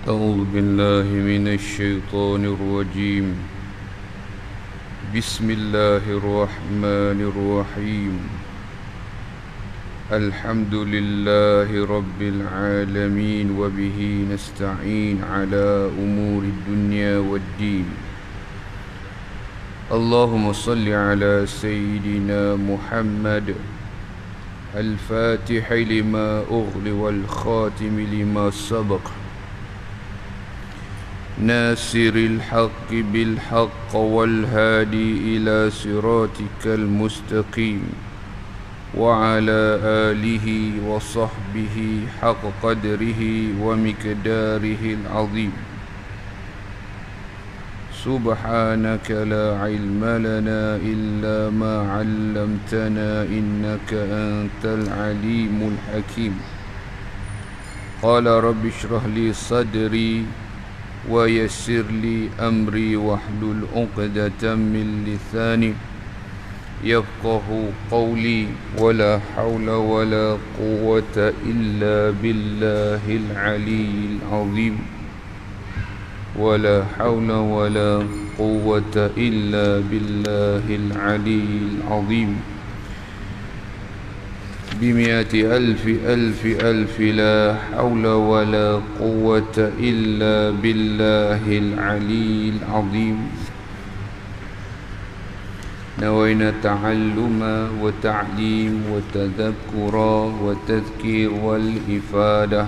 أعوذ بالله من الشيطان الرجيم. بسم الله الرحمن الرحيم. الحمد لله رب العالمين وبه نستعين على أمور الدنيا والدين. اللهم صل على سيدنا محمد الفاتح لما أغلق والخاتم لما سبق ناصر الحق بالحق والهادي إلى صراطك المستقيم وعلى آله وصحبه حق قدره ومقداره العظيم. سبحانك لا علم لنا إلا ما علمتنا إنك أنت العليم الحكيم. قال رب اشرح لي صدري ويسر لي أمري واحلل عقدة من لساني يفقه قولي ولا حول ولا قوة إلا بالله العلي العظيم. ولا حول ولا قوة إلا بالله العلي العظيم. بمئة ألف ألف ألف لا حول ولا قوة إلا بالله العلي العظيم. نوينا تعلم وتعليم وتذكر وتذكير والإفادة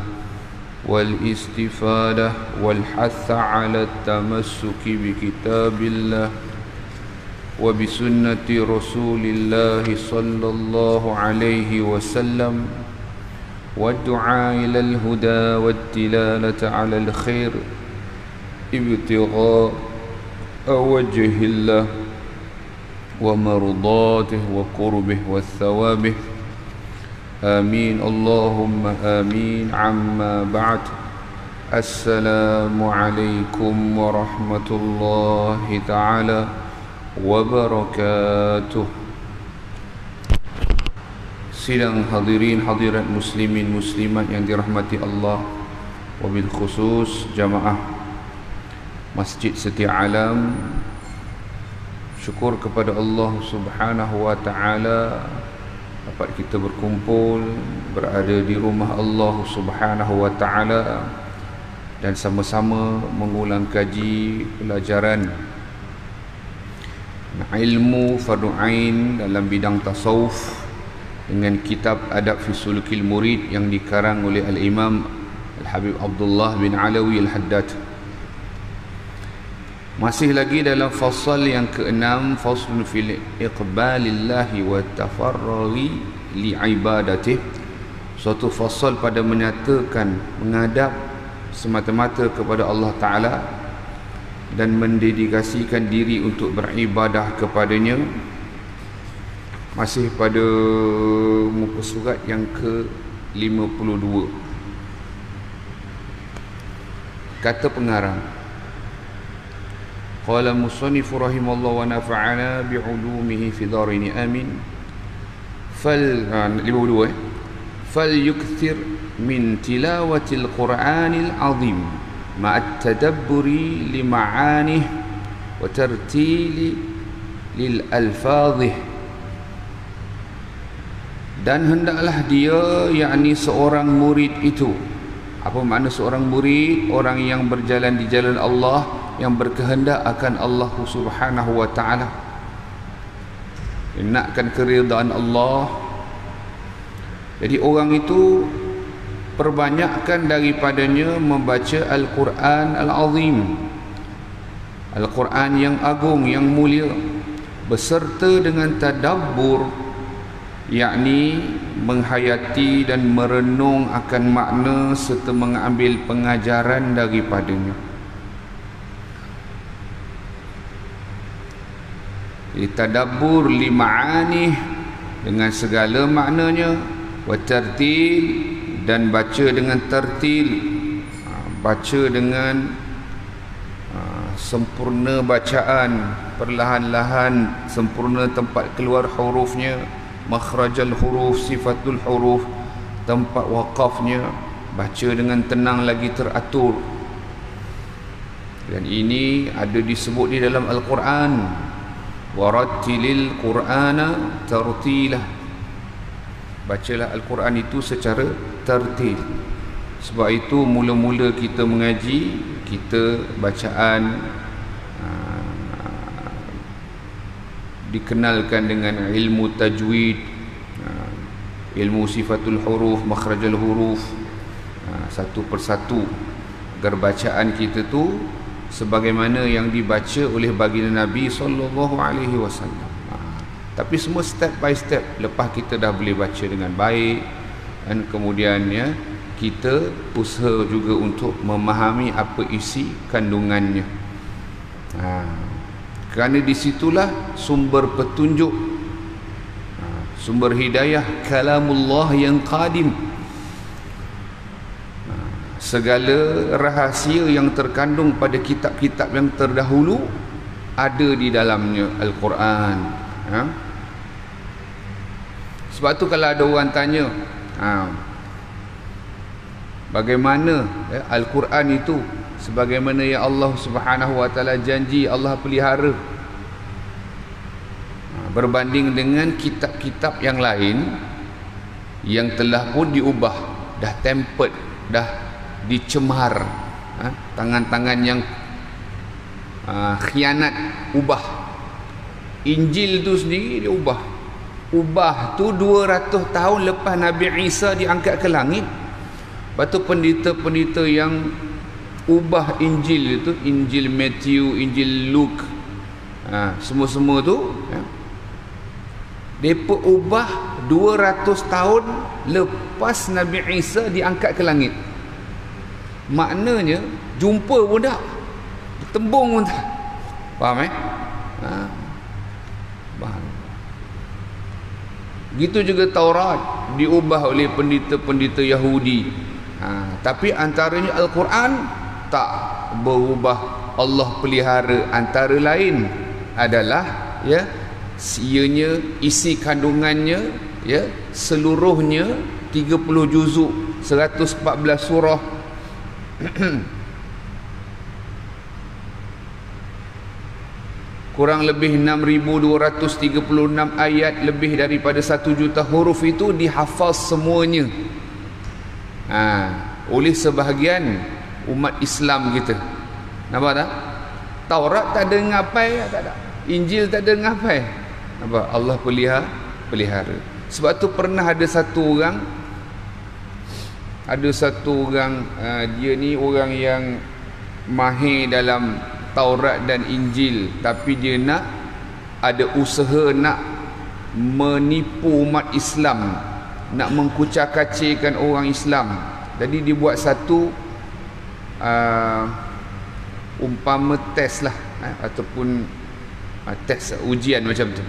والاستفادة والحث على التمسك بكتاب الله وبسنة رسول الله صلى الله عليه وسلم والدعاء إلى الهدى والدلالة على الخير ابتغاء وجه الله ومرضاته وقربه والثوابه. آمين اللهم آمين. عما بعد، السلام عليكم ورحمة الله تعالى wabarakatuh. Sidang hadirin hadirat muslimin muslimat yang dirahmati Allah, wabil khusus jamaah Masjid Setia Alam, syukur kepada Allah Subhanahu wa taala dapat kita berkumpul berada di rumah Allah Subhanahu wa taala dan sama-sama mengulang kaji pelajaran ilmu fardu ain dalam bidang tasawuf dengan kitab Adab fi Sulukil Murid yang dikarang oleh Al-Imam Al-Habib Abdullah bin Alawi Al-Haddad. Masih lagi dalam fasal yang ke-6, faslun fil iqbalillahi wa tafarrughi li ibadatih. Suatu fasal pada menyatakan menghadap semata-mata kepada Allah Ta'ala dan mendedikasikan diri untuk beribadah kepadanya. Masih pada muka surat yang ke-52. Kata pengarang, qala musannifu rahimallahu wa nafa'ana bi'ulumihi fi dharini amin. Fal yukthir min tilawatil Qur'anil azim ma'at tadabburi li ma'anih wa tartili lil alfadhih. Dan hendaklah dia, yakni seorang murid itu. Apa makna seorang murid? Orang yang berjalan di jalan Allah, yang berkehendak akan Allah Subhanahu wa ta'ala, nakkan keridaan Allah. Jadi orang itu perbanyakkan daripadanya membaca Al-Quran Al-Azim, Al-Quran yang agung, yang mulia, beserta dengan tadabbur, yakni menghayati dan merenung akan makna serta mengambil pengajaran daripadanya. Jadi tadabbur li ma'anih, dengan segala maknanya, wa tartil, dan baca dengan tartil, baca dengan sempurna bacaan, perlahan-lahan, sempurna tempat keluar hurufnya, makhrajal huruf, sifatul huruf, tempat waqafnya, baca dengan tenang lagi teratur. Dan ini ada disebut di dalam Al-Quran, warattilil Qur'ana tartilah. Bacalah Al-Quran itu secara tertil. Sebab itu mula-mula kita mengaji, kita bacaan dikenalkan dengan ilmu tajwid, ilmu sifatul huruf, makhrajul huruf, satu persatu, agar bacaan kita tu sebagaimana yang dibaca oleh baginda Nabi sallallahu alaihi wasallam. Tapi semua step by step. Lepas kita dah boleh baca dengan baik, dan kemudiannya kita usaha juga untuk memahami apa isi kandungannya. Kerana disitulah sumber petunjuk, sumber hidayah kalamullah yang qadim. Segala rahasia yang terkandung pada kitab-kitab yang terdahulu ada di dalamnya Al-Quran. Sebab tu kalau ada orang tanya, bagaimana Al-Quran itu sebagaimana yang Allah Subhanahu wa taala janji Allah pelihara, berbanding dengan kitab-kitab yang lain yang telah pun diubah, dah tempered, dah dicemar, tangan-tangan yang khianat ubah. Injil tu sendiri dia ubah tu 200 tahun lepas Nabi Isa diangkat ke langit. Lepas tu pendeta-pendeta yang ubah Injil itu, Injil Matthew, Injil Luke, semua-semua tu mereka ubah 200 tahun lepas Nabi Isa diangkat ke langit. Maknanya jumpa pun tak, tembung pun tak. Faham faham. Gitu juga Taurat diubah oleh pendeta-pendeta Yahudi. Tapi antaranya Al-Quran tak berubah. Allah pelihara, antara lain adalah ianya isi kandungannya, seluruhnya 30 juzuk, 114 surah. Kurang lebih 6,236 ayat, lebih daripada 1 juta huruf itu dihafaz semuanya oleh sebahagian umat Islam kita. Nampak tak? Taurat tak ada ngapai, tak ada. Injil tak ada ngapai. Nampak? Allah pelihara. Sebab tu pernah ada satu orang, dia ni orang yang mahir dalam Taurat dan Injil, tapi dia nak ada usaha nak menipu umat Islam, nak mengkucak-kacirkan orang Islam. Jadi dia buat satu umpama test lah, ataupun test ujian macam tu.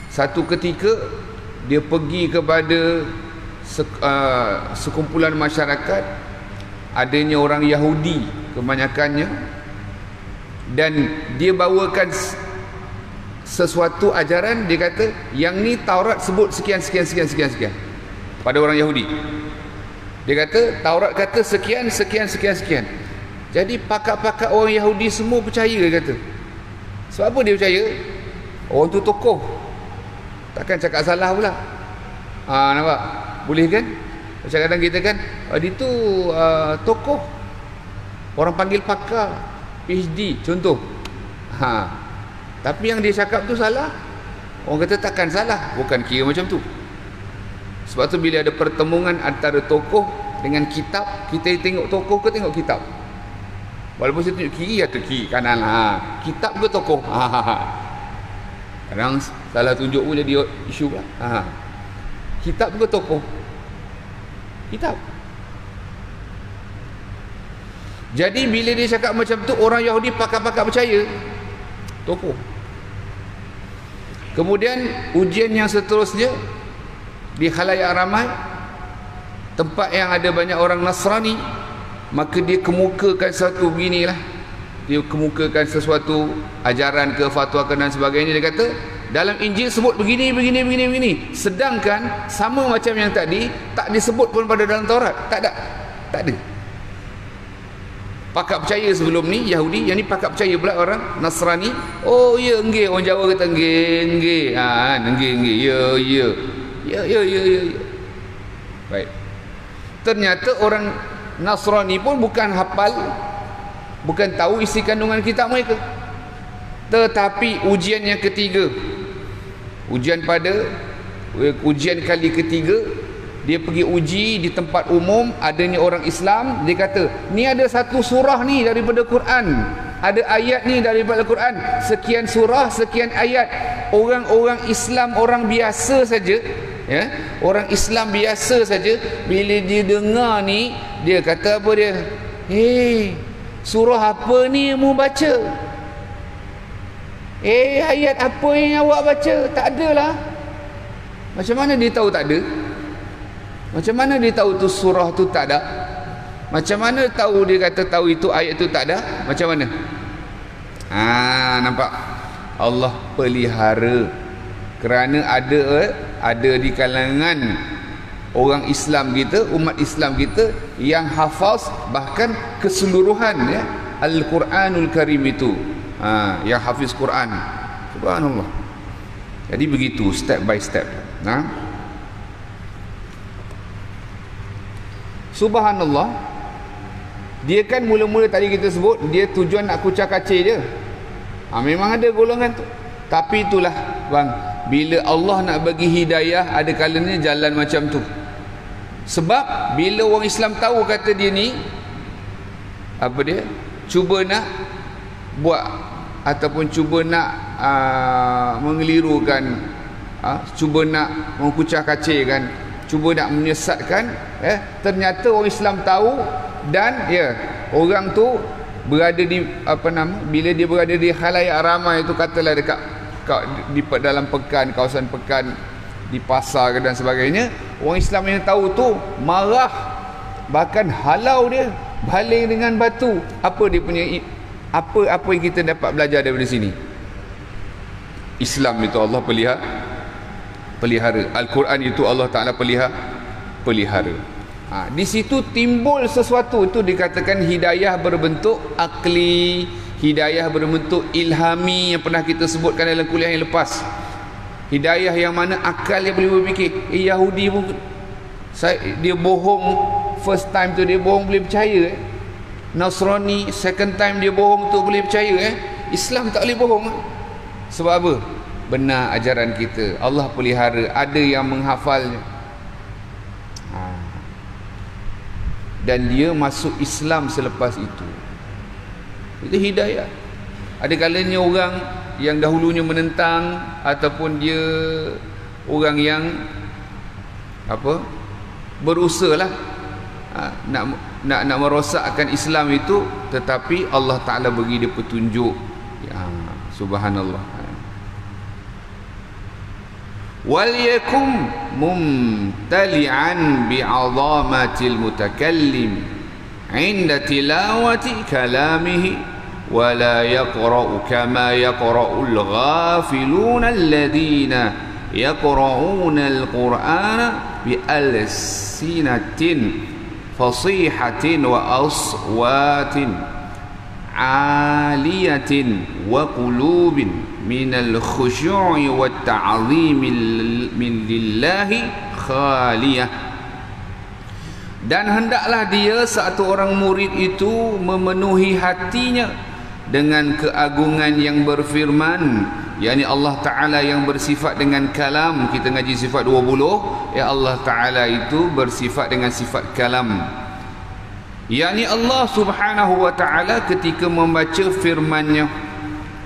Satu ketika dia pergi kepada sekumpulan masyarakat, adanya orang Yahudi kebanyakannya, dan dia bawakan sesuatu ajaran. Dia kata yang ni Taurat sebut sekian pada orang Yahudi. Dia kata Taurat kata sekian. Jadi pakar-pakar orang Yahudi semua percaya. Dia kata sebab apa dia percaya? Orang tu tokoh, takkan cakap salah pula. Nampak? Boleh kan? Macam kadang kita kan, dia tu tokoh, orang panggil pakar, PhD contoh. Tapi yang dia cakap tu salah, orang kata takkan salah. Bukan kira macam tu. Sebab tu bila ada pertemuan antara tokoh dengan kitab, kita tengok tokoh ke tengok kitab? Walaupun saya tunjuk kiri atau kiri kanan, kitab ke tokoh? Kadang salah tunjuk pun jadi isu pula. Kitab ke tokoh? Kitab. Jadi bila dia cakap macam tu, orang Yahudi pakar-pakar percaya tokoh. Kemudian ujian yang seterusnya di khalayak ramai, tempat yang ada banyak orang Nasrani, maka dia kemukakan satu beginilah. Dia kemukakan sesuatu ajaran ke, fatwa ke dan sebagainya. Dia kata dalam Injil sebut begini. Sedangkan sama macam yang tadi tak disebut pun pada dalam Taurat. Tak ada. pakak percaya sebelum ni Yahudi, yang ni pakak percaya pula orang Nasrani. Oh ya, nggih, orang Jawa kata nggih, nggih, ya. Baik. Ternyata orang Nasrani pun bukan hafal, bukan tahu isi kandungan kitab mereka. Tetapi ujian yang ketiga, ujian kali ketiga, dia pergi uji di tempat umum, adanya orang Islam. Dia kata, ni ada satu surah ni daripada Quran, ada ayat ni daripada Quran, sekian surah, sekian ayat. Orang-orang Islam, orang biasa saja, ya, orang Islam biasa saja, bila dia dengar ni, dia kata apa dia? Surah apa ni yang mu baca? Ayat apa yang awak baca? Tak adalah. Macam mana dia tahu tak ada? Macam mana dia tahu tu surah tu tak ada? Macam mana tahu dia kata tahu itu ayat tu tak ada? Macam mana? Nampak? Allah pelihara. Kerana ada di kalangan orang Islam kita, umat Islam kita yang hafaz bahkan keseluruhan, ya, Al-Quranul Karim itu, yang hafiz Quran. Subhanallah. Jadi begitu, step by step. Subhanallah. Dia kan mula-mula tadi kita sebut, dia tujuan nak kucak kacir je. Memang ada golongan tu. Tapi itulah bang, bila Allah nak bagi hidayah, ada kalanya jalan macam tu. Sebab bila orang Islam tahu kata dia ni, apa dia, cuba nak buat ataupun cuba nak mengelirukan, cuba nak mengkucak kacirkan, cuba nak menyesatkan, ternyata orang Islam tahu. Dan ya, orang tu berada di bila dia berada di khalayak ramai itu, katalah dekat di dalam pekan, kawasan pekan, di pasar dan sebagainya, orang Islam yang tahu tu marah, bahkan halau dia, baling dengan batu. Apa dia punya, apa yang kita dapat belajar daripada sini? Islam itu Allah pelihara. Al-Quran itu Allah Ta'ala pelihara. Di situ timbul sesuatu, itu dikatakan hidayah berbentuk akli, hidayah berbentuk ilhami, yang pernah kita sebutkan dalam kuliah yang lepas. Hidayah yang mana akal yang boleh berfikir. Yahudi pun dia bohong, first time tu dia bohong boleh percaya. Nasrani second time dia bohong tu boleh percaya. Islam tak boleh bohong. Sebab apa? Benar ajaran kita, Allah pelihara, ada yang menghafalnya. Dan dia masuk Islam selepas itu. Itu hidayah. Ada kalanya orang yang dahulunya menentang, ataupun dia orang yang berusahalah nak merosakkan Islam itu, tetapi Allah Ta'ala bagi dia petunjuk. Subhanallah. وَلْيَكُمْ مُمْتَلِعًا بِعَظَامَةِ الْمُتَكَلِّمِ عِنْدَ تِلَاوَةِ كَلَامِهِ وَلَا يَقْرَأُ كَمَا يَقْرَأُ الْغَافِلُونَ الَّذِينَ يَقْرَؤُونَ الْقُرْآنَ بِأَلْسِنَةٍ فَصِيحَةٍ وَأَصْوَاتٍ عَالِيَةٍ وَقُلُوبٍ minal khusyu'i wa ta'zimi min lillahi khaliyah. Dan hendaklah dia, satu orang murid itu, memenuhi hatinya dengan keagungan yang berfirman, yakni Allah Ta'ala yang bersifat dengan kalam. Kita ngaji sifat 20, ya, Allah Ta'ala itu bersifat dengan sifat kalam, yakni Allah Subhanahu wa Ta'ala ketika membaca firman-Nya.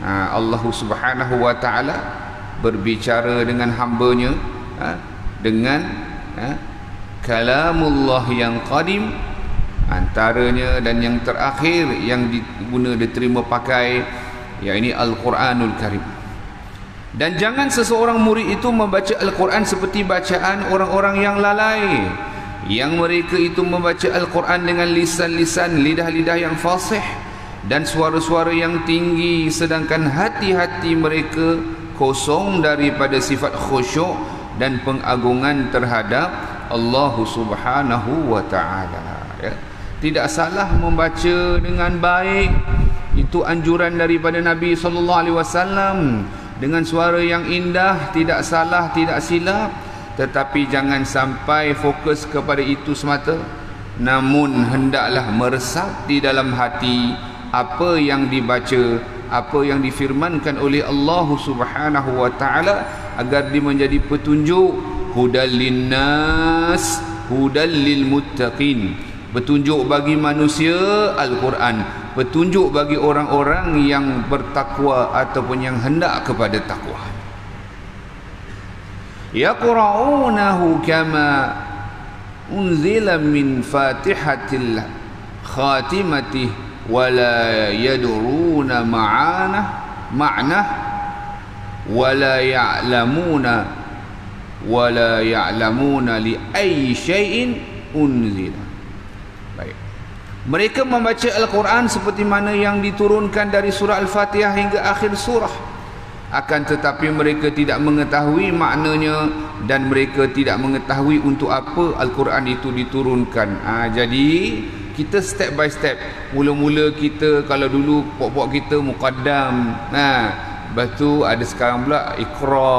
Allah Subhanahu wa Ta'ala berbicara dengan hambanya dengan kalamullah yang qadim, antaranya dan yang terakhir yang diterima pakai, yakni Al-Quranul Karim. Dan jangan seseorang murid itu membaca Al-Quran seperti bacaan orang-orang yang lalai, yang mereka itu membaca Al-Quran dengan lisan-lisan, lidah-lidah yang fasih dan suara-suara yang tinggi, sedangkan hati-hati mereka kosong daripada sifat khusyuk dan pengagungan terhadap Allah Subhanahu wa Ta'ala, ya. tidak salah membaca dengan baik. Itu anjuran daripada Nabi SAW. Dengan suara yang indah, tidak salah, tidak silap. Tetapi jangan sampai fokus kepada itu semata. Namun hendaklah meresap di dalam hati apa yang dibaca, apa yang difirmankan oleh Allah Subhanahu wa taala, agar dia menjadi petunjuk. Hudal linnas, hudal lil muttaqin. Petunjuk bagi manusia Al-Quran, petunjuk bagi orang-orang yang bertakwa ataupun yang hendak kepada takwa. Yaqra'unahu kama unzila min fatihatil khatimati wala yadruna ma'nah wala ya'lamuna li ayyi syai'in unzila. Baik. Mereka membaca Al-Quran seperti mana yang diturunkan dari surah Al-Fatihah hingga akhir surah. Akan tetapi mereka tidak mengetahui maknanya dan mereka tidak mengetahui untuk apa Al-Quran itu diturunkan. Jadi kita step by step. Mula-mula kita, kalau dulu pok-pok kita muqaddam, lepas tu ada sekarang pula Iqra,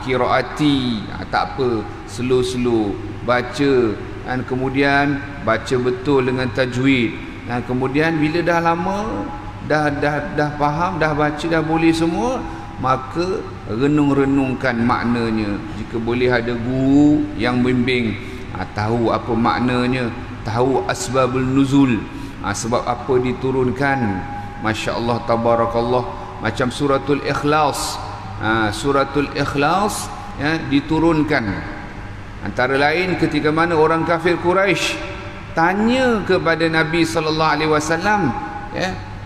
qiraati, tak apa, slow baca, dan kemudian baca betul dengan tajwid. Dan kemudian bila dah lama, dah faham, dah baca, dah boleh semua, maka renung-renungkan maknanya. Jika boleh ada guru yang bimbing, tahu apa maknanya, tahu asbabul nuzul, sebab apa diturunkan. Masya Allah, tabarakallah. Macam suratul Ikhlas, suratul Ikhlas diturunkan antara lain ketika mana orang kafir Quraisy tanya kepada Nabi sallallahu alaihi wasallam,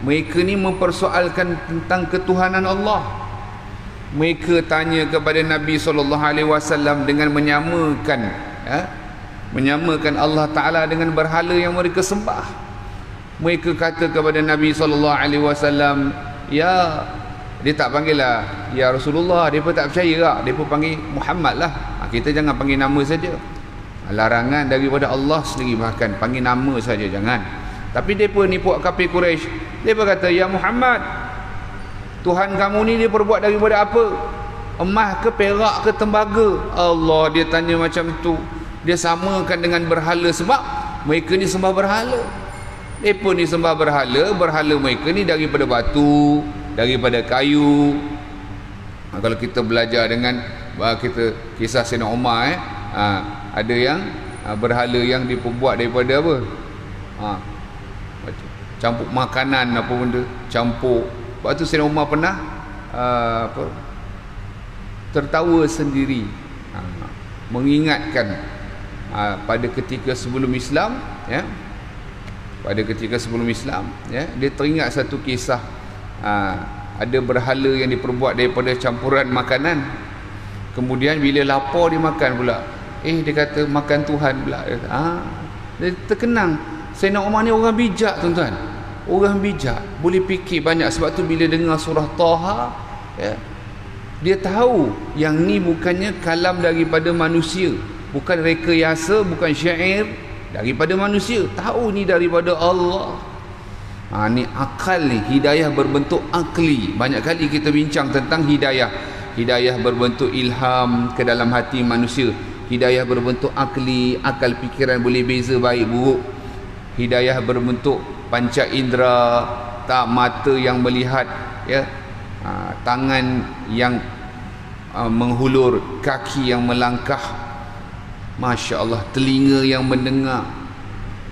mereka ni mempersoalkan tentang ketuhanan Allah. Mereka tanya kepada Nabi sallallahu alaihi wasallam dengan menyamakan Allah Taala dengan berhala yang mereka sembah. Mereka kata kepada Nabi sallallahu alaihi wasallam, dia tak panggil lah ya Rasulullah, dia pun tak percaya lah, dia pun panggil Muhammad lah. Kita jangan panggil nama saja. Larangan daripada Allah sendiri, bahkan panggil nama saja jangan. Tapi depa ni puak kafir Quraisy, depa kata ya Muhammad, Tuhan kamu ni dia perbuat daripada apa? Emas ke perak ke tembaga? Allah, dia tanya macam tu. Dia samakan dengan berhala sebab mereka ni sembah berhala. Depa ni sembah berhala mereka ni daripada batu, daripada kayu. Kalau kita belajar dengan kita kisah Sayyidina Umar, ada yang berhala yang diperbuat daripada apa? Campur makanan, apa benda, campur. Sebab tu Sayyidina Umar pernah tertawa sendiri, mengingatkan pada ketika sebelum Islam, dia teringat satu kisah, ada berhala yang diperbuat daripada campuran makanan. Kemudian bila lapar dia makan pula. Dia kata makan Tuhan pula. Dia terkenang. Sayyidina Umar ni orang bijak, tuan-tuan. Orang bijak, boleh fikir banyak. Sebab tu bila dengar surah Taha, dia tahu yang ni bukannya kalam daripada manusia, bukan rekayasa, bukan syair daripada manusia. Tahu ni daripada Allah. Ni akal ni, hidayah berbentuk akli. Banyak kali kita bincang tentang hidayah. Hidayah berbentuk ilham ke dalam hati manusia. Hidayah berbentuk akli, akal fikiran boleh beza baik buruk. Hidayah berbentuk panca indera, tak mata yang melihat, tangan yang menghulur, kaki yang melangkah, Masya Allah, telinga yang mendengar,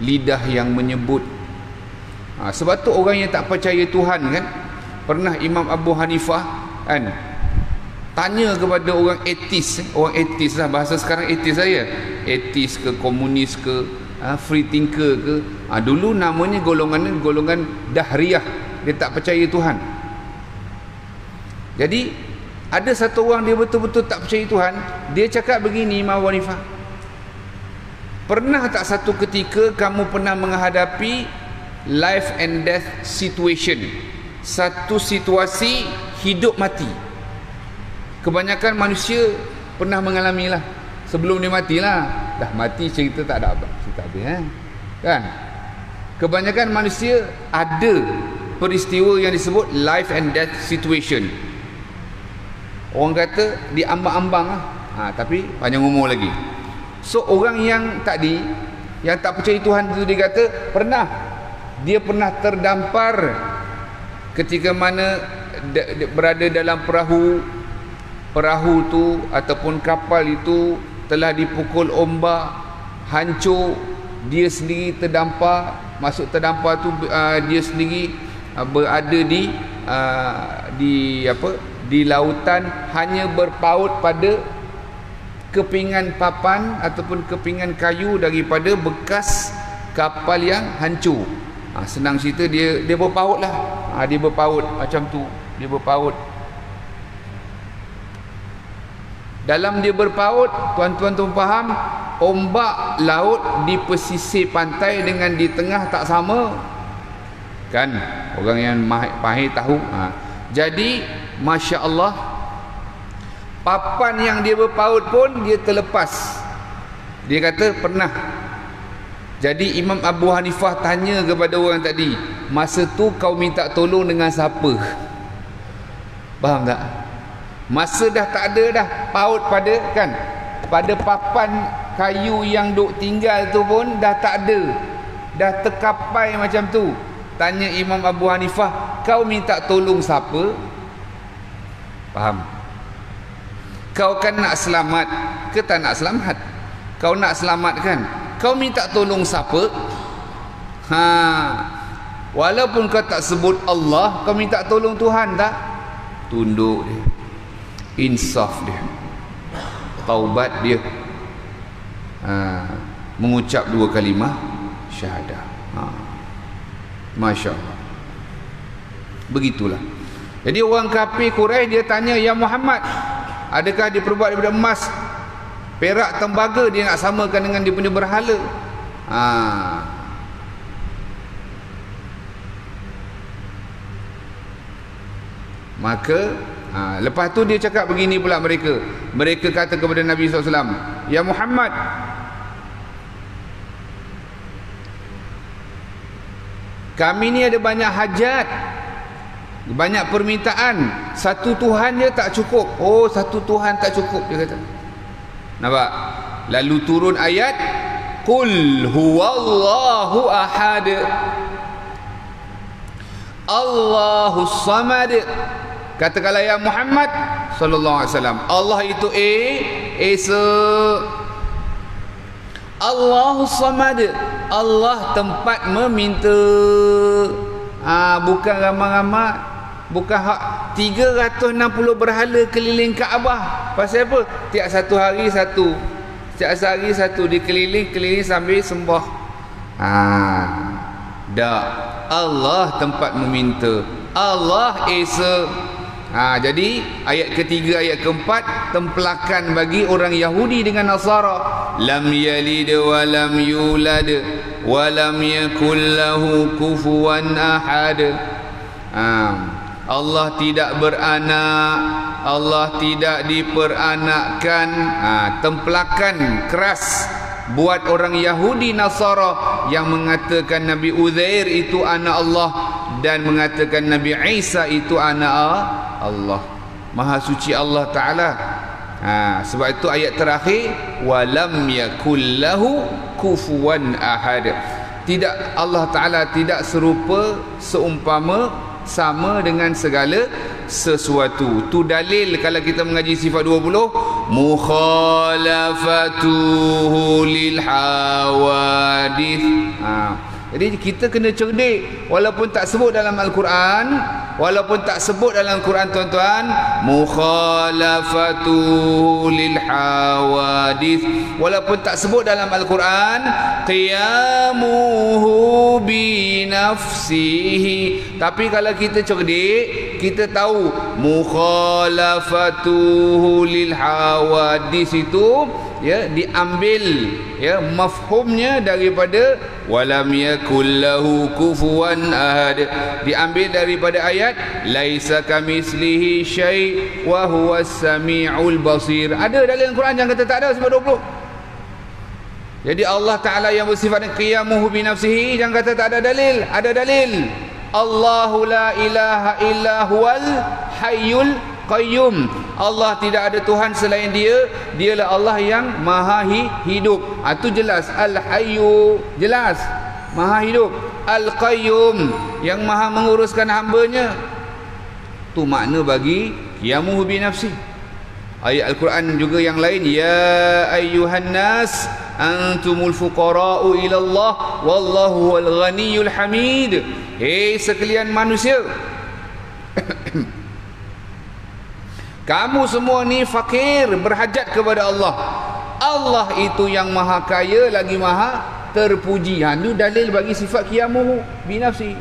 lidah yang menyebut. Sebab tu orang yang tak percaya Tuhan kan, pernah Imam Abu Hanifah tanya kepada orang etis lah, bahasa sekarang etis saya, etis ke komunis ke free thinker ke, dulu namanya golongan Dahriyah, dia tak percaya Tuhan. Jadi ada satu orang dia betul-betul tak percaya Tuhan, dia cakap begini, Imam Abu Hanifah, pernah tak satu ketika kamu pernah menghadapi life and death situation, satu situasi hidup mati? Kebanyakan manusia pernah mengalami lah sebelum dia matilah. Dah mati cerita tak ada apa, cerita habis kan. Kebanyakan manusia ada peristiwa yang disebut life and death situation. Orang kata diambang-ambang lah. Tapi panjang umur lagi. So orang yang tadi, yang tak percaya Tuhan itu, dia kata dia pernah terdampar ketika mana berada dalam perahu tu ataupun kapal itu telah dipukul ombak, hancur, dia sendiri terdampar. Masuk terdampar tu dia sendiri berada di lautan, hanya berpaut pada kepingan papan ataupun kepingan kayu daripada bekas kapal yang hancur. Senang cerita, dia berpaut lah. Dia berpaut macam tu. Dia berpaut. Dalam dia berpaut, tuan-tuan faham, ombak laut di pesisir pantai dengan di tengah tak sama kan? Orang yang mahir tahu. Jadi Masya Allah, papan yang dia berpaut pun dia terlepas. Dia kata pernah. Jadi Imam Abu Hanifah tanya kepada orang tadi, masa tu kau minta tolong dengan siapa? Faham tak? Masa dah tak ada dah paut pada papan kayu yang duk tinggal tu pun dah tak ada, dah terkapai macam tu. Tanya Imam Abu Hanifah, kau minta tolong siapa? Faham? Kau kan nak selamat ke tak nak selamat? Kau nak selamat kan? Kau minta tolong siapa? Walaupun kau tak sebut Allah, kau minta tolong Tuhan tak? Tunduk dia, insaf dia, taubat dia, mengucap 2 kalimah syahadah. Masya Allah. Begitulah. Jadi orang kafir Quraisy dia tanya, ya Muhammad, adakah dia perbuat daripada emas, perak, tembaga, dia nak samakan dengan dia punya berhala? Maka lepas tu dia cakap begini pula mereka kata kepada Nabi SAW, ya Muhammad, kami ni ada banyak hajat, banyak permintaan, satu Tuhan je tak cukup. Oh, satu Tuhan tak cukup, dia kata. Nampak? Lalu turun ayat, Qul huwallahu ahad, Allahus samad. Katakanlah ya Muhammad sallallahu alaihi wasallam, Allah itu Esa. Allahus samad, Allah tempat meminta. Bukan ramai-ramai, bukan 360 berhala keliling Kaabah. Pasal apa? Tiap satu hari satu, setiap hari satu, dikeliling-keliling sambil sembah. Dak, Allah tempat meminta, Allah Esa. Jadi ayat ketiga, ayat keempat templakan bagi orang Yahudi dengan Nasara. Lam yalid wa lam yulad wa lam yakul lahu kufuwan ahad. Allah tidak beranak, Allah tidak diperanakkan. Templakan keras buat orang Yahudi Nasara yang mengatakan Nabi Uzair itu anak Allah dan mengatakan Nabi Isa itu anak Allah. Maha suci Allah Ta'ala. Sebab itu ayat terakhir, walam yakullahu kufuwan ahad. Tidak, Allah Ta'ala tidak serupa, seumpama, sama dengan segala sesuatu. Tu dalil kalau kita mengaji sifat 20, mukhalafatuhu lil hawadith. Jadi kita kena cerdik, walaupun tak sebut dalam Al-Quran, walaupun tak sebut dalam Al-Quran tuan-tuan, mukhalafatuhu lil hawadith, walaupun tak sebut dalam Al-Quran, qiyamuhu bi nafsihi, tapi kalau kita cerdik, kita tahu mukhalafatuhu lil hawadith itu diambil mafhumnya daripada walam yakul lahu kufuwan ahad, diambil daripada ayat laisa kamitslihi syai' wa huwas samiul basir. Ada dalam Al-Quran yang kata tak ada, sebab 20 Jadi Allah Ta'ala yang bersifat qiyamuhu binafsihi, jangan kata tak ada dalil. Ada dalil. Allahu la ilaha illa huwal hayyul qayyum. Allah tidak ada Tuhan selain dia. Dialah Allah yang maha hidup. Itu jelas. Al-hayyu, jelas, maha hidup. Al-qayyum, yang maha menguruskan hambanya. Tu makna bagi qiyamuhu binafsihi. Ayat Al-Quran juga yang lain, ya ayyuhan nas antumul fuqara'u ila Allah wallahu wal ghaniyul hamid. Hei sekalian manusia, kamu semua ni fakir, berhajat kepada Allah. Allah itu yang maha kaya lagi maha terpuji. Itu dalil bagi sifat qiyamuhu binafsi.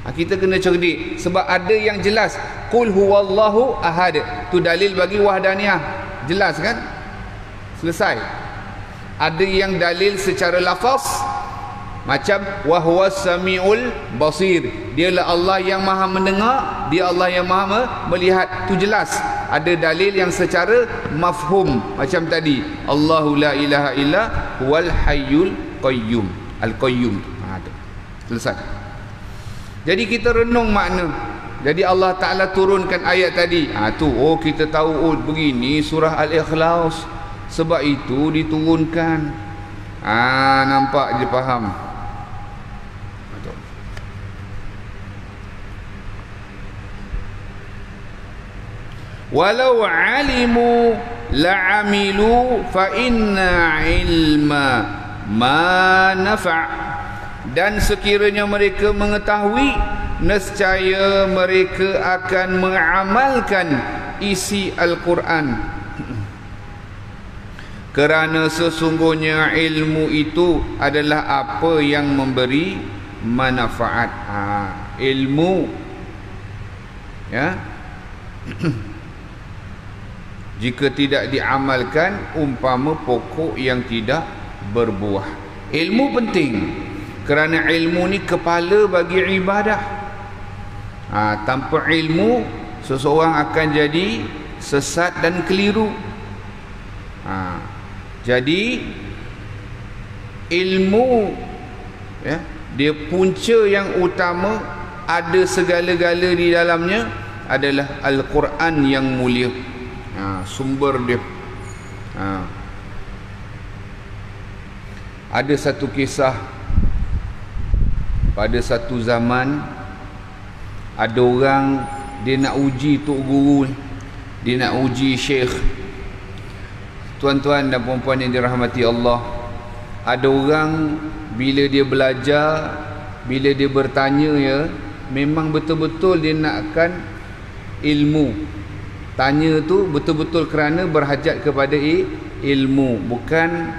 Kita kena cerdik, sebab ada yang jelas qul huwallahu ahad, tu dalil bagi wahdaniyah, jelas kan, selesai. Ada yang dalil secara lafaz, macam wa huwas samiul basir, dialah Allah yang maha mendengar, dia Allah yang maha melihat, tu jelas. Ada dalil yang secara mafhum, macam tadi Allahu la ilaha illa huwal hayyul qayyum, al-qayyum. Selesai. Jadi kita renung makna. Jadi Allah Ta'ala turunkan ayat tadi. Kita tahu begini surah Al-Ikhlas, sebab itu diturunkan. Nampak je, faham. Walau alimu la'amilu fa inna ilma ma nafa'. Dan sekiranya mereka mengetahui, nescaya mereka akan mengamalkan isi Al-Quran. Kerana sesungguhnya ilmu itu adalah apa yang memberi manfaat. Ilmu, ya, jika tidak diamalkan umpama pokok yang tidak berbuah. Ilmu penting, kerana ilmu ni kepala bagi ibadah. Tanpa ilmu, seseorang akan jadi sesat dan keliru. Jadi ilmu, ya, dia punca yang utama, ada segala-gala di dalamnya adalah Al-Quran yang mulia. Sumber dia. Ada satu kisah, pada satu zaman ada orang, dia nak uji tok guru, dia nak uji syekh. Tuan-tuan dan puan-puan yang dirahmati Allah, ada orang bila dia belajar, bila dia bertanya, ya, memang betul-betul dia nakkan ilmu. Tanya tu betul-betul kerana berhajat kepada ilmu, bukan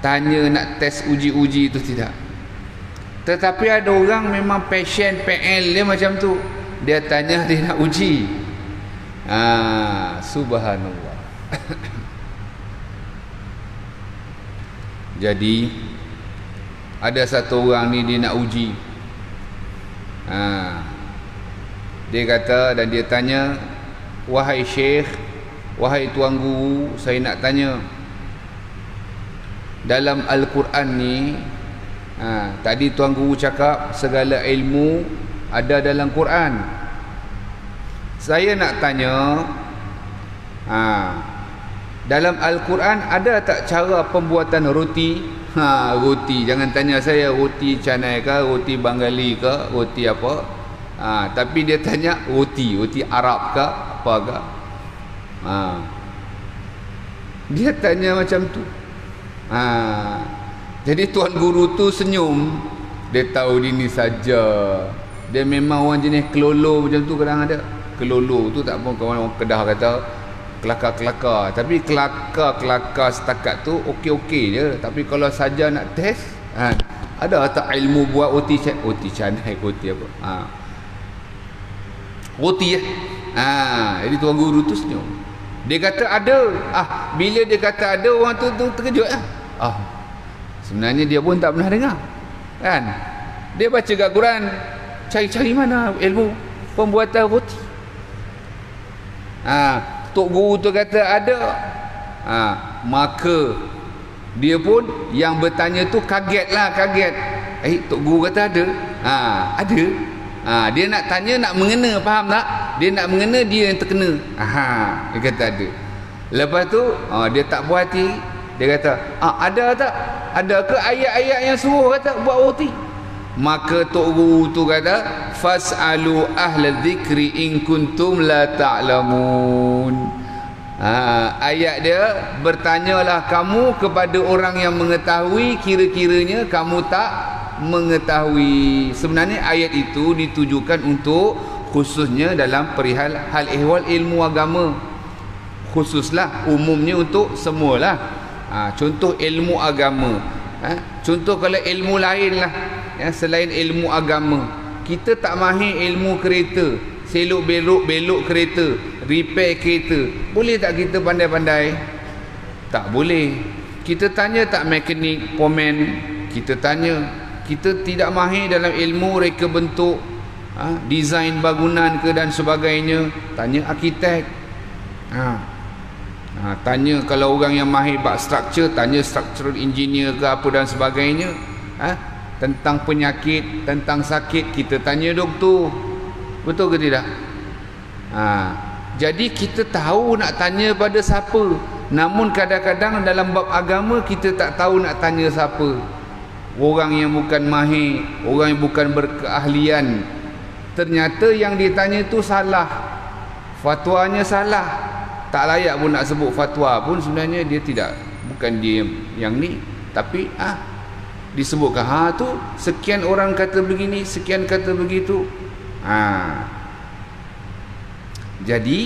tanya nak test uji-uji itu, tidak. Tetapi ada orang memang passion PL dia macam tu, dia tanya, dia nak uji. Subhanallah. Jadi ada satu orang ni, dia nak uji. Dia kata, dan dia tanya, wahai syekh, wahai tuan guru, saya nak tanya, dalam Al-Quran ni, tadi tuan guru cakap segala ilmu ada dalam Quran. Saya nak tanya, dalam Al-Quran ada tak cara pembuatan roti? Roti, jangan tanya saya roti canai ke, roti Bengali ke, roti apa. Tapi dia tanya roti Arab ke, apa ke. Dia tanya macam tu. Jadi tuan guru tu senyum. Dia tahu dia ni saja. Dia memang orang jenis kelolo macam tu, kadang ada. Kelolo tu tak pun kawan orang Kedah kata kelakar-kelakar. Tapi kelakar-kelakar setakat tu okey-okey je. Tapi kalau saja nak test, ada tak ilmu buat roti canai, roti apa? Roti jadi tuan guru tu senyum. Dia kata ada. Bila dia kata ada, orang tu terkejut lah. Sebenarnya dia pun tak pernah dengar, kan? Dia baca kat Quran, cari-cari mana ilmu pembuatan roti. Tok guru tu kata ada. Maka Dia pun yang bertanya tu kaget. Tok Guru kata ada. Ada. Dia nak tanya, nak mengena, faham tak? Dia nak mengena, dia yang terkena. Dia kata ada. Lepas tu dia tak puas hati. Dia kata, ada tak? Ada ke ayat-ayat yang suruh kata buat roti? Maka Tok Guru tu kata, fas'alu ahla dzikri in kuntum la ta'lamun. Ayat dia, bertanyalah kamu kepada orang yang mengetahui, kira-kiranya kamu tak mengetahui. Sebenarnya ayat itu ditujukan untuk khususnya dalam perihal hal ehwal ilmu agama. Khususlah, umumnya untuk semualah. Contoh ilmu agama. Contoh kalau ilmu lain lah, selain ilmu agama, kita tak mahir ilmu kereta, selok belok kereta, repair kereta, boleh tak kita pandai-pandai? Tak boleh. Kita tanya tak mekanik, pomen, kita tanya. Kita tidak mahir dalam ilmu reka bentuk, desain bangunan ke dan sebagainya, tanya arkitek. Tanya kalau orang yang mahir bab structure, tanya structural engineer ke apa dan sebagainya. Tentang penyakit, tentang sakit, kita tanya doktor. Betul ke tidak? Jadi kita tahu nak tanya pada siapa. Namun kadang-kadang dalam bab agama kita tak tahu nak tanya siapa. Orang yang bukan mahir, orang yang bukan berkeahlian. Ternyata yang ditanya tu salah, fatwanya salah. Tak layak pun nak sebut fatwa pun, sebenarnya dia tidak, bukan dia yang ni, tapi disebutkan tu sekian orang kata begini, sekian kata begitu. Jadi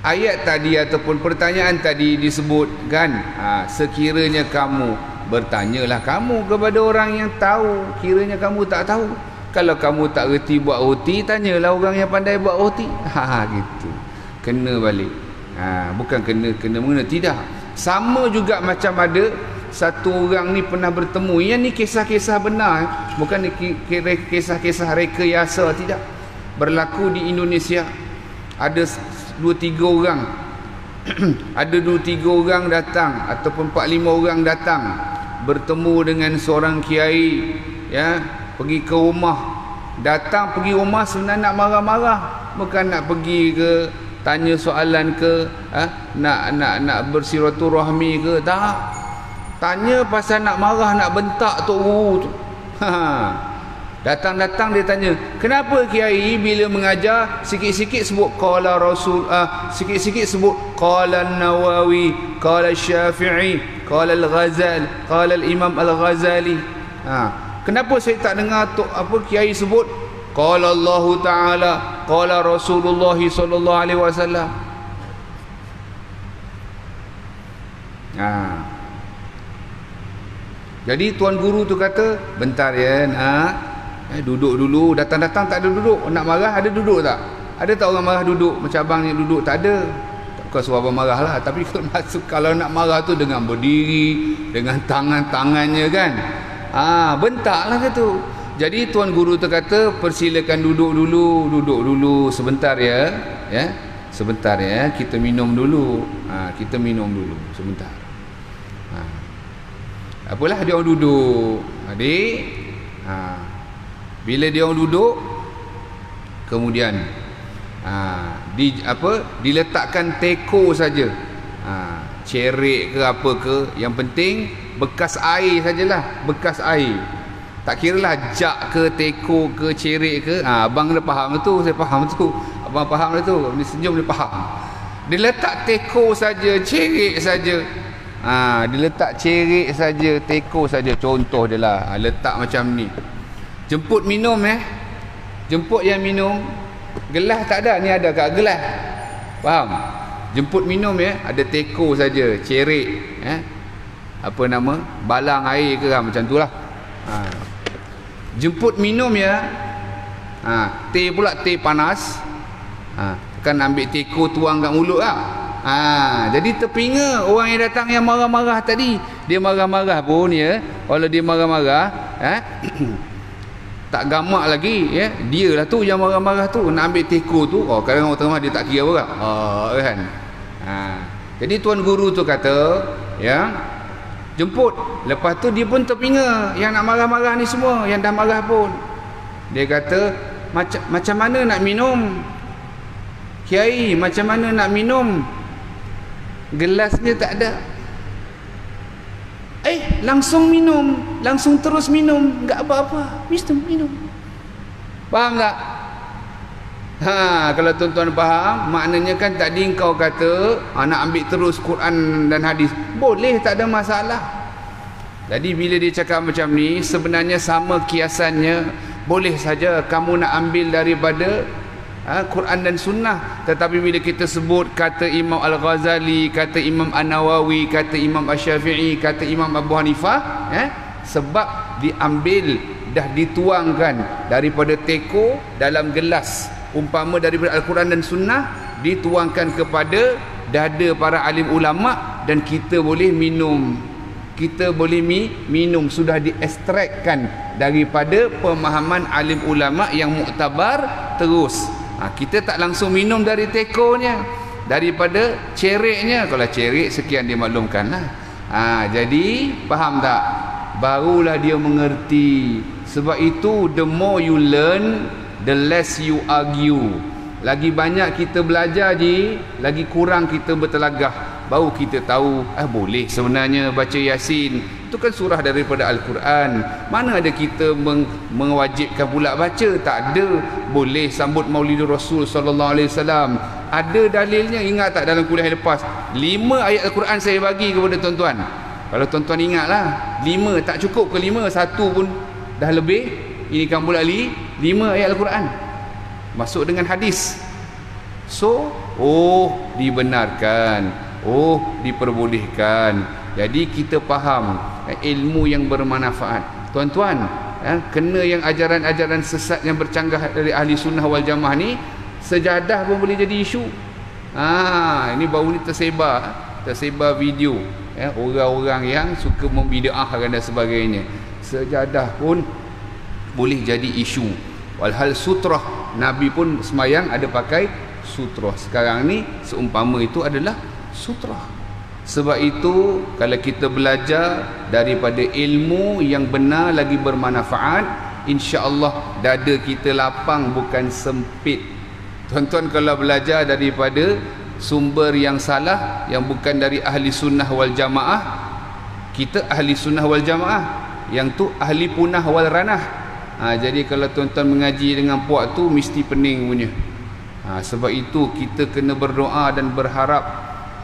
ayat tadi ataupun pertanyaan tadi disebut kan, sekiranya kamu, bertanyalah kamu kepada orang yang tahu, kiranya kamu tak tahu. Kalau kamu tak reti buat roti, tanyalah orang yang pandai buat roti. Gitu. Kena balik. Bukan kena mengena, tidak. Sama juga macam ada satu orang ni pernah bertemu. Yang ni kisah-kisah benar, bukan kisah-kisah rekayasa, tidak. Berlaku di Indonesia. Ada 2-3 orang. Ada 2-3 orang datang ataupun 4-5 orang datang bertemu dengan seorang kiai, pergi ke rumah. Datang pergi rumah sebenarnya nak marah-marah, bukan nak pergi ke tanya soalan ke, nak bersilaturahmi ke, tak. Tanya pasal nak marah, nak bentak Tok Guru tu. Datang-datang dia tanya, kenapa kiai bila mengajar sikit-sikit sebut qala Rasul, sikit-sikit sebut qala Nawawi, qala Syafi'i, qala Al-Ghazali, qala Al-Imam Al-Ghazali. Kenapa saya tak dengar kiai sebut qala Allah Taala, qala Rasulullah sallallahu alaihi wasallam? Jadi tuan guru tu kata, bentar ya, duduk dulu. Datang-datang tak ada duduk. Nak marah ada duduk tak? Ada tak orang marah duduk? Macam abang ni duduk, tak ada. Bukan suruh abang marah lah, tapi kalau nak marah tu dengan berdiri, dengan tangan-tangannya kan. Bentaklah gitu. Jadi tuan guru tu kata, persilakan duduk dulu sebentar ya. Sebentar ya, kita minum dulu. Kita minum dulu sebentar. Apalah dia orang duduk. Adik. Bila dia orang duduk, kemudian diletakkan teko saja. Cerik ke apa ke, yang penting bekas air sajalah, bekas air. Tak kiralah jak ke, teko ke, cerik ke. Abang dah faham tu, saya faham tu. Abang faham dah tu, dia senyum, dia faham. Dia letak teko saja, cerik saja. Dia letak cerik saja, teko saja, contoh dia lah. Letak macam ni. Jemput minum jemput yang minum. Gelas tak ada, ni ada kat gelas. Faham? Jemput minum ada teko saja, cerik, apa nama, balang air ke macam tu lah. Jemput minum teh pula, teh panas. Kan ambil teko tuang kat mulut lah. Jadi terpinga orang yang datang yang marah-marah tadi. Dia marah-marah pun kalau dia marah-marah tak gamak lagi dia lah tu yang marah-marah tu nak ambil teko tu. Kadang orang tengah dia tak kira orang kan. Jadi tuan guru tu kata, ya, jemput. Lepas tu dia pun terpinga yang nak marah-marah ni semua, yang dah marah pun. Dia kata, macam mana nak minum? Kiai, macam mana nak minum? Gelasnya tak ada. Langsung minum, langsung terus minum, enggak apa-apa, minum. Faham tak? Kalau tuan-tuan faham, maknanya kan tadi engkau kata nak ambil terus Quran dan hadis. Boleh, tak ada masalah. Jadi bila dia cakap macam ni, sebenarnya sama kiasannya. Boleh saja kamu nak ambil daripada Quran dan Sunnah. Tetapi bila kita sebut kata Imam Al-Ghazali, kata Imam An-Nawawi, kata Imam Asy-Syafi'i, kata Imam Abu Hanifah, sebab diambil, dah dituangkan daripada teko dalam gelas, umpama daripada Al-Quran dan Sunnah, dituangkan kepada dada para alim ulama, dan kita boleh minum. Kita boleh minum, sudah diekstrakkan daripada pemahaman alim ulama yang muktabar terus. Kita tak langsung minum dari tekonya, daripada cereknya. Kalau cerik sekian dimaklumkan lah. Jadi faham tak? Barulah dia mengerti. Sebab itu the more you learn, the less you argue. Lagi banyak kita belajar lagi kurang kita bertelagah. Baru kita tahu, boleh sebenarnya baca Yasin. Itu kan surah daripada Al-Quran. Mana ada kita mewajibkan pula baca? Tak ada. Boleh sambut Maulidur Rasul sallallahu alaihi wasallam. Ada dalilnya. Ingat tak dalam kuliah lepas, 5 ayat Al-Quran saya bagi kepada tuan-tuan. Kalau tuan-tuan ingatlah, 5 tak cukup ke 5? 1 pun dah lebih. Ini kan pula 5 ayat Al-Quran masuk dengan hadis. So, dibenarkan, diperbolehkan. Jadi kita faham ilmu yang bermanfaat. Tuan-tuan, kena yang ajaran-ajaran sesat yang bercanggah dari ahli sunnah wal jamaah ni, sejadah pun boleh jadi isu. Ini baru ni tersebar video, orang-orang yang suka membidaahkan dan sebagainya. Sejadah pun boleh jadi isu. Walhal sutrah, Nabi pun semayang ada pakai sutrah. Sekarang ni seumpama itu adalah sutrah. Sebab itu kalau kita belajar daripada ilmu yang benar lagi bermanfaat, insya-Allah dada kita lapang bukan sempit. Tuan-tuan kalau belajar daripada sumber yang salah, yang bukan dari ahli sunnah wal jamaah, kita ahli sunnah wal jamaah, yang tu ahli punah wal ranah. Jadi kalau tuan-tuan mengaji dengan puak tu mesti pening punya. Sebab itu kita kena berdoa dan berharap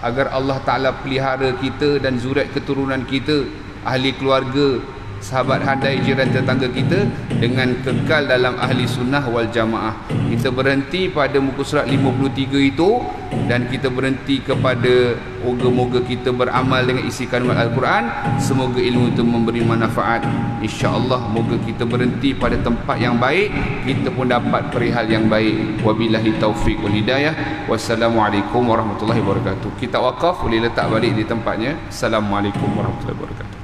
agar Allah Ta'ala pelihara kita dan zuriat keturunan kita, ahli keluarga, sahabat handai, jiran tetangga kita dengan kekal dalam ahli sunnah wal jamaah. Kita berhenti pada muka surat 53 itu, dan kita berhenti kepada moga-moga kita beramal dengan isi kandungan Al-Quran. Semoga ilmu itu memberi manfaat. InsyaAllah moga kita berhenti pada tempat yang baik, kita pun dapat perihal yang baik. Wabillahi taufiq wal hidayah. Wassalamualaikum warahmatullahi wabarakatuh. Kita wakaf, boleh letak balik di tempatnya. Assalamualaikum warahmatullahi wabarakatuh.